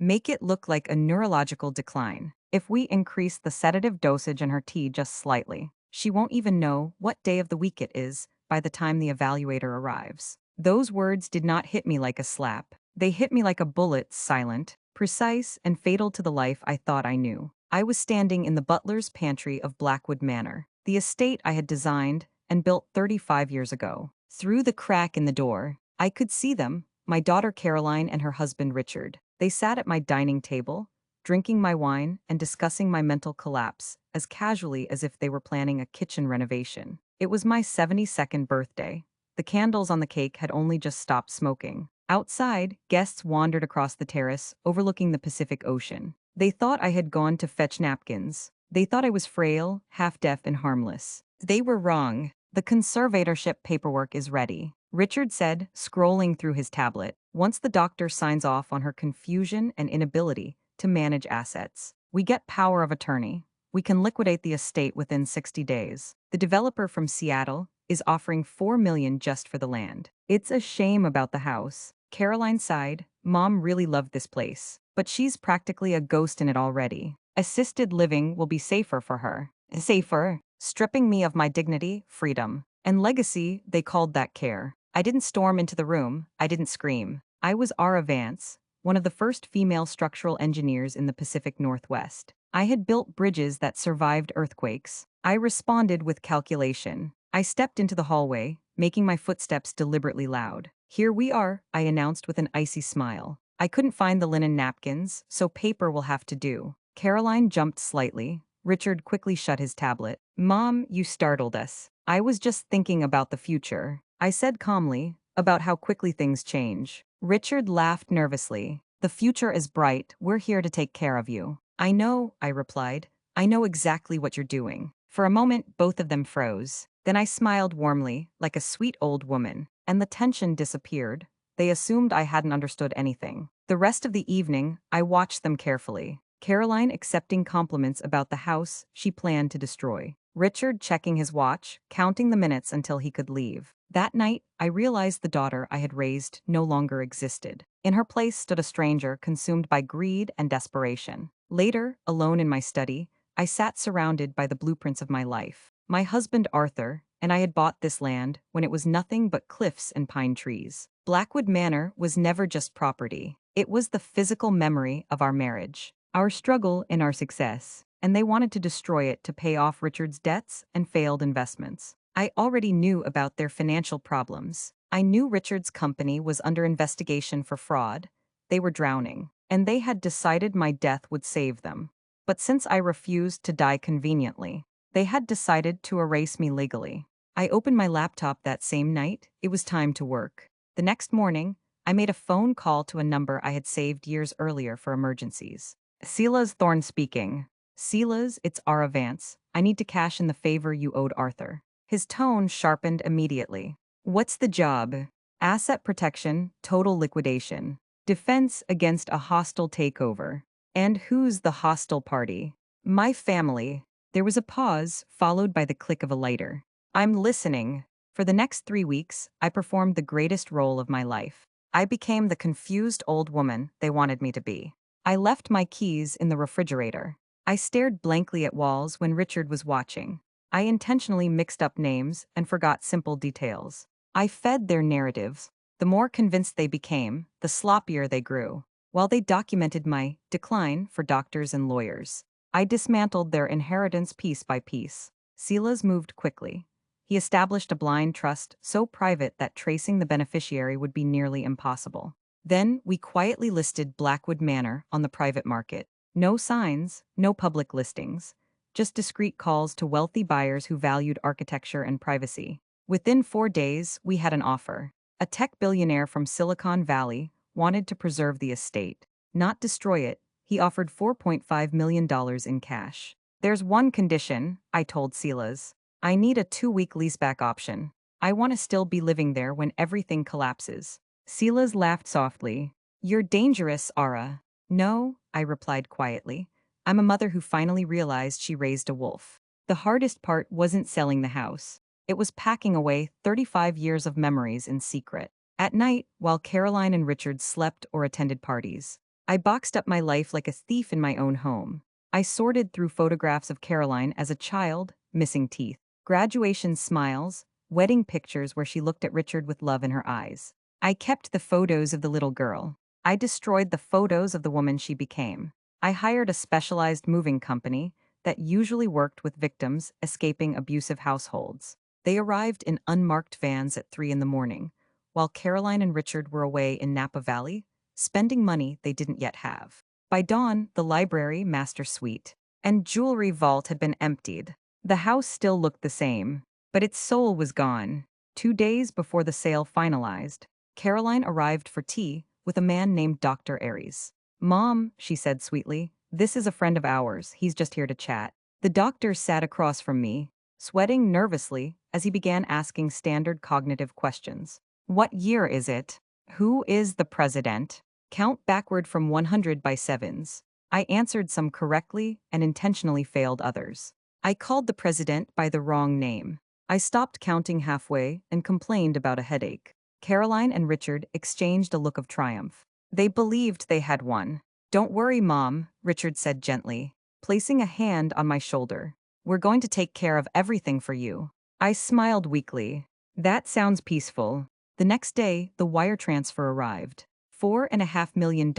make it look like a neurological decline. If we increase the sedative dosage in her tea just slightly, she won't even know what day of the week it is by the time the evaluator arrives. Those words did not hit me like a slap. They hit me like a bullet, silent, precise, and fatal to the life I thought I knew. I was standing in the butler's pantry of Blackwood Manor, the estate I had designed and built 35 years ago. Through the crack in the door, I could see them, my daughter Caroline and her husband Richard. They sat at my dining table, drinking my wine and discussing my mental collapse as casually as if they were planning a kitchen renovation. It was my 72nd birthday. The candles on the cake had only just stopped smoking. Outside, guests wandered across the terrace, overlooking the Pacific Ocean. They thought I had gone to fetch napkins. They thought I was frail, half-deaf, and harmless. They were wrong. The conservatorship paperwork is ready, Richard said, scrolling through his tablet. Once the doctor signs off on her confusion and inability to manage assets, we get power of attorney. We can liquidate the estate within 60 days. The developer from Seattle is offering $4 million just for the land. It's a shame about the house. Caroline sighed. Mom really loved this place, but she's practically a ghost in it already. Assisted living will be safer for her. Safer? Stripping me of my dignity, freedom, and legacy, they called that care. I didn't storm into the room. I didn't scream. I was Ara Vance, one of the first female structural engineers in the Pacific Northwest. I had built bridges that survived earthquakes. I responded with calculation. I stepped into the hallway, making my footsteps deliberately loud. Here we are, I announced with an icy smile. I couldn't find the linen napkins, so paper will have to do. Caroline jumped slightly. Richard quickly shut his tablet. Mom, you startled us. I was just thinking about the future, I said calmly, about how quickly things change. Richard laughed nervously. The future is bright. We're here to take care of you. I know, I replied. I know exactly what you're doing. For a moment, both of them froze. Then I smiled warmly, like a sweet old woman, and the tension disappeared. They assumed I hadn't understood anything. The rest of the evening, I watched them carefully. Caroline accepting compliments about the house she planned to destroy. Richard checking his watch, counting the minutes until he could leave. That night, I realized the daughter I had raised no longer existed. In her place stood a stranger consumed by greed and desperation. Later, alone in my study, I sat surrounded by the blueprints of my life. My husband Arthur and I had bought this land when it was nothing but cliffs and pine trees. Blackwood Manor was never just property. It was the physical memory of our marriage, our struggle and our success, and they wanted to destroy it to pay off Richard's debts and failed investments. I already knew about their financial problems. I knew Richard's company was under investigation for fraud. They were drowning, and they had decided my death would save them. But since I refused to die conveniently, they had decided to erase me legally. I opened my laptop that same night. It was time to work. The next morning, I made a phone call to a number I had saved years earlier for emergencies. Silas Thorne speaking. Silas, it's Ara Vance. I need to cash in the favor you owed Arthur. His tone sharpened immediately. What's the job? Asset protection, total liquidation. Defense against a hostile takeover. And who's the hostile party? My family. There was a pause, followed by the click of a lighter. I'm listening. For the next 3 weeks, I performed the greatest role of my life. I became the confused old woman they wanted me to be. I left my keys in the refrigerator. I stared blankly at walls when Richard was watching. I intentionally mixed up names and forgot simple details. I fed their narratives. The more convinced they became, the sloppier they grew. While they documented my decline for doctors and lawyers, I dismantled their inheritance piece by piece. Silas moved quickly. He established a blind trust so private that tracing the beneficiary would be nearly impossible. Then we quietly listed Blackwood Manor on the private market. No signs, no public listings, just discreet calls to wealthy buyers who valued architecture and privacy. Within 4 days, we had an offer. A tech billionaire from Silicon Valley wanted to preserve the estate, not destroy it. He offered $4.5 million in cash. There's one condition, I told Silas. I need a 2-week leaseback option. I want to still be living there when everything collapses. Silas laughed softly. You're dangerous, Ara. No, I replied quietly. I'm a mother who finally realized she raised a wolf. The hardest part wasn't selling the house. It was packing away 35 years of memories in secret. At night, while Caroline and Richard slept or attended parties, I boxed up my life like a thief in my own home. I sorted through photographs of Caroline as a child, missing teeth, graduation smiles, wedding pictures where she looked at Richard with love in her eyes. I kept the photos of the little girl. I destroyed the photos of the woman she became. I hired a specialized moving company that usually worked with victims escaping abusive households. They arrived in unmarked vans at 3 in the morning, while Caroline and Richard were away in Napa Valley, spending money they didn't yet have. By dawn, the library, master suite, and jewelry vault had been emptied. The house still looked the same, but its soul was gone. 2 days before the sale finalized, Caroline arrived for tea with a man named Dr. Aries. "Mom," she said sweetly, "this is a friend of ours. He's just here to chat." The doctor sat across from me, sweating nervously as he began asking standard cognitive questions. "What year is it? Who is the president?" Count backward from 100 by sevens. I answered some correctly and intentionally failed others. I called the president by the wrong name. I stopped counting halfway and complained about a headache. Caroline and Richard exchanged a look of triumph. They believed they had won. "Don't worry, Mom," Richard said gently, placing a hand on my shoulder. "We're going to take care of everything for you." I smiled weakly. That sounds peaceful. The next day, the wire transfer arrived. $4.5 million.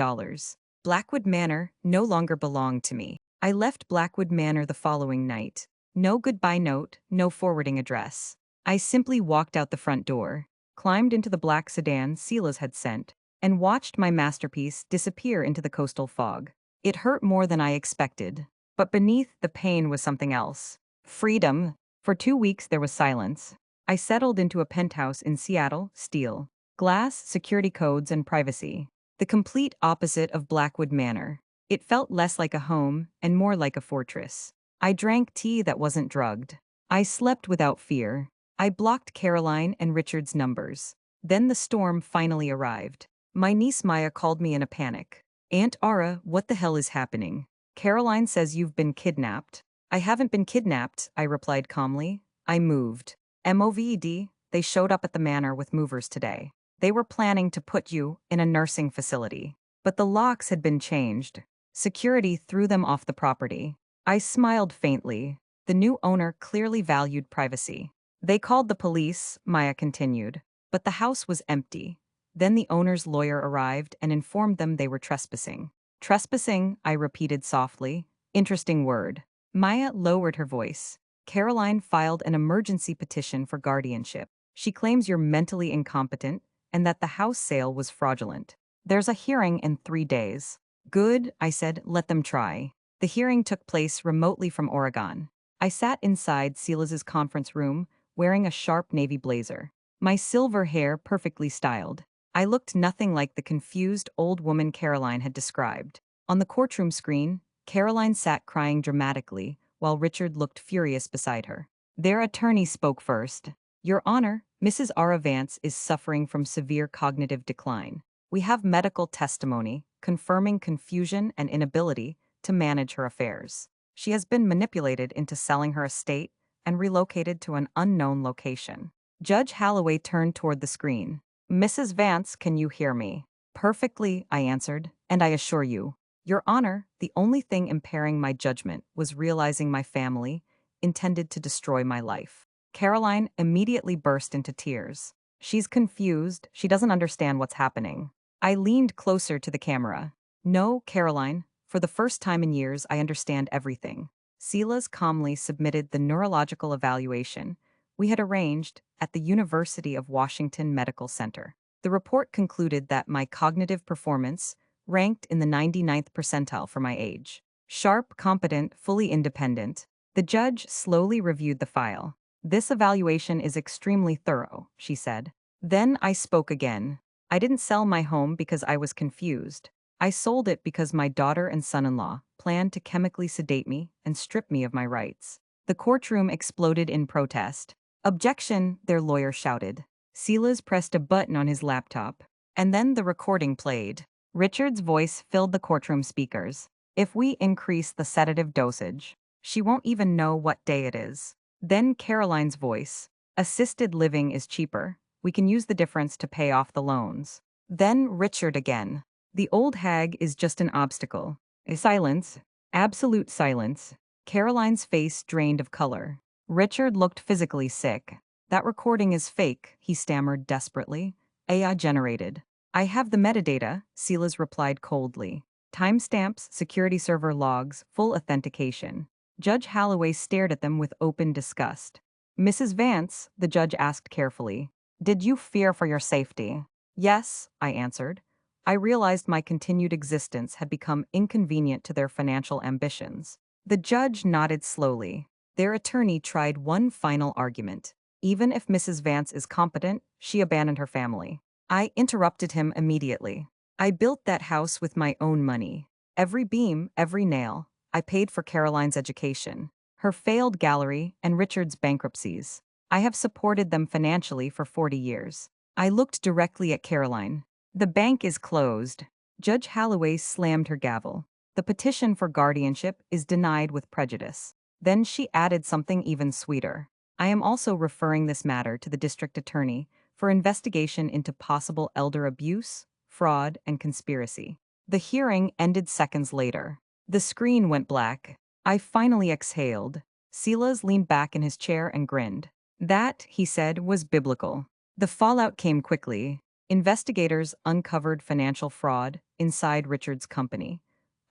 Blackwood Manor no longer belonged to me. I left Blackwood Manor the following night. No goodbye note, no forwarding address. I simply walked out the front door, climbed into the black sedan Silas had sent, and watched my masterpiece disappear into the coastal fog. It hurt more than I expected, but beneath the pain was something else. Freedom. For 2 weeks there was silence. I settled into a penthouse in Seattle, steel, glass, security codes, and privacy. The complete opposite of Blackwood Manor. It felt less like a home and more like a fortress. I drank tea that wasn't drugged. I slept without fear. I blocked Caroline and Richard's numbers. Then the storm finally arrived. My niece Maya called me in a panic. "Aunt Ara, what the hell is happening? Caroline says you've been kidnapped." "I haven't been kidnapped," I replied calmly. "I moved. MOVED, they showed up at the manor with movers today. They were planning to put you in a nursing facility. But the locks had been changed. Security threw them off the property." I smiled faintly. The new owner clearly valued privacy. "They called the police," Maya continued, "but the house was empty. Then the owner's lawyer arrived and informed them they were trespassing." "Trespassing," I repeated softly. "Interesting word." Maya lowered her voice. "Caroline filed an emergency petition for guardianship. She claims you're mentally incompetent and that the house sale was fraudulent. There's a hearing in 3 days." "Good," I said, "let them try." The hearing took place remotely from Oregon. I sat inside Silas's conference room, wearing a sharp navy blazer. My silver hair perfectly styled. I looked nothing like the confused old woman Caroline had described. On the courtroom screen, Caroline sat crying dramatically, while Richard looked furious beside her. Their attorney spoke first. "Your Honor, Mrs. Ara Vance is suffering from severe cognitive decline. We have medical testimony confirming confusion and inability to manage her affairs. She has been manipulated into selling her estate and relocated to an unknown location." Judge Holloway turned toward the screen. "Mrs. Vance, can you hear me?" "Perfectly," I answered, "and I assure you, Your Honor, the only thing impairing my judgment was realizing my family intended to destroy my life." Caroline immediately burst into tears. "She's confused. She doesn't understand what's happening." I leaned closer to the camera. "No, Caroline, for the first time in years, I understand everything." Silas calmly submitted the neurological evaluation we had arranged at the University of Washington Medical Center. The report concluded that my cognitive performance ranked in the 99th percentile for my age. Sharp, competent, fully independent. The judge slowly reviewed the file. "This evaluation is extremely thorough," she said. Then I spoke again. "I didn't sell my home because I was confused. I sold it because my daughter and son-in-law planned to chemically sedate me and strip me of my rights." The courtroom exploded in protest. "Objection," their lawyer shouted. Silas pressed a button on his laptop, and then the recording played. Richard's voice filled the courtroom speakers. "If we increase the sedative dosage, she won't even know what day it is." Then Caroline's voice. "Assisted living is cheaper. We can use the difference to pay off the loans." Then Richard again. The old hag is just an obstacle. A silence. Absolute silence. Caroline's face drained of color. Richard looked physically sick. That recording is fake, he stammered desperately. AI generated. I have the metadata, Silas replied coldly. Timestamps, security server logs, full authentication. Judge Holloway stared at them with open disgust. Mrs. Vance, the judge asked carefully, did you fear for your safety? Yes, I answered. I realized my continued existence had become inconvenient to their financial ambitions. The judge nodded slowly. Their attorney tried one final argument. Even if Mrs. Vance is competent, she abandoned her family. I interrupted him immediately. I built that house with my own money. Every beam, every nail. I paid for Caroline's education, her failed gallery, and Richard's bankruptcies. I have supported them financially for 40 years. I looked directly at Caroline. The bank is closed. Judge Holloway slammed her gavel. The petition for guardianship is denied with prejudice. Then she added something even sweeter. I am also referring this matter to the district attorney for investigation into possible elder abuse, fraud, and conspiracy. The hearing ended seconds later. The screen went black. I finally exhaled. Silas leaned back in his chair and grinned. That, he said, was biblical. The fallout came quickly. Investigators uncovered financial fraud inside Richard's company,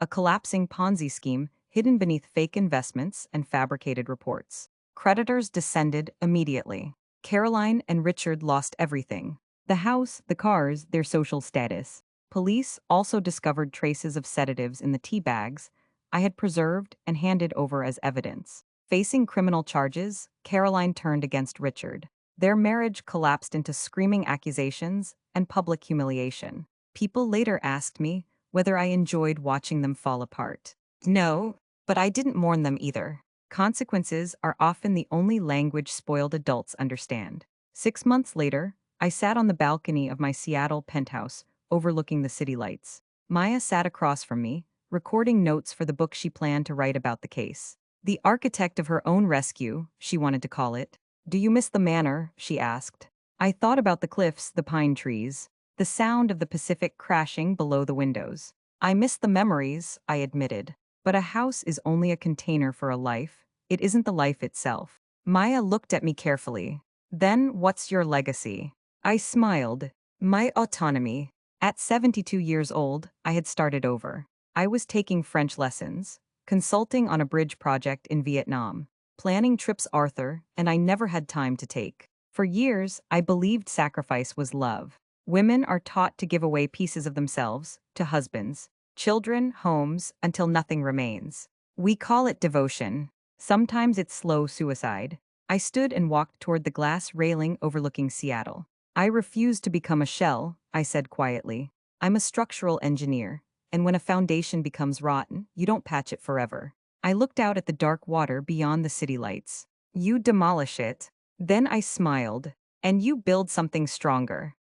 a collapsing Ponzi scheme hidden beneath fake investments and fabricated reports. Creditors descended immediately. Caroline and Richard lost everything: the house, the cars, their social status. Police also discovered traces of sedatives in the tea bags I had preserved and handed over as evidence. Facing criminal charges, Caroline turned against Richard. Their marriage collapsed into screaming accusations and public humiliation. People later asked me whether I enjoyed watching them fall apart. No, but I didn't mourn them either. Consequences are often the only language spoiled adults understand. 6 months later, I sat on the balcony of my Seattle penthouse, overlooking the city lights. Maya sat across from me, recording notes for the book she planned to write about the case. The architect of her own rescue, she wanted to call it. Do you miss the manor? She asked. I thought about the cliffs, the pine trees, the sound of the Pacific crashing below the windows. I miss the memories, I admitted. But a house is only a container for a life. It isn't the life itself. Maya looked at me carefully. Then, what's your legacy? I smiled. My autonomy. At 72 years old, I had started over. I was taking French lessons, consulting on a bridge project in Vietnam, planning trips Arthur, and I never had time to take. For years, I believed sacrifice was love. Women are taught to give away pieces of themselves to husbands, children, homes, until nothing remains. We call it devotion. Sometimes it's slow suicide. I stood and walked toward the glass railing overlooking Seattle. I refuse to become a shell, I said quietly. I'm a structural engineer, and when a foundation becomes rotten, you don't patch it forever. I looked out at the dark water beyond the city lights. You demolish it. Then I smiled. And you build something stronger.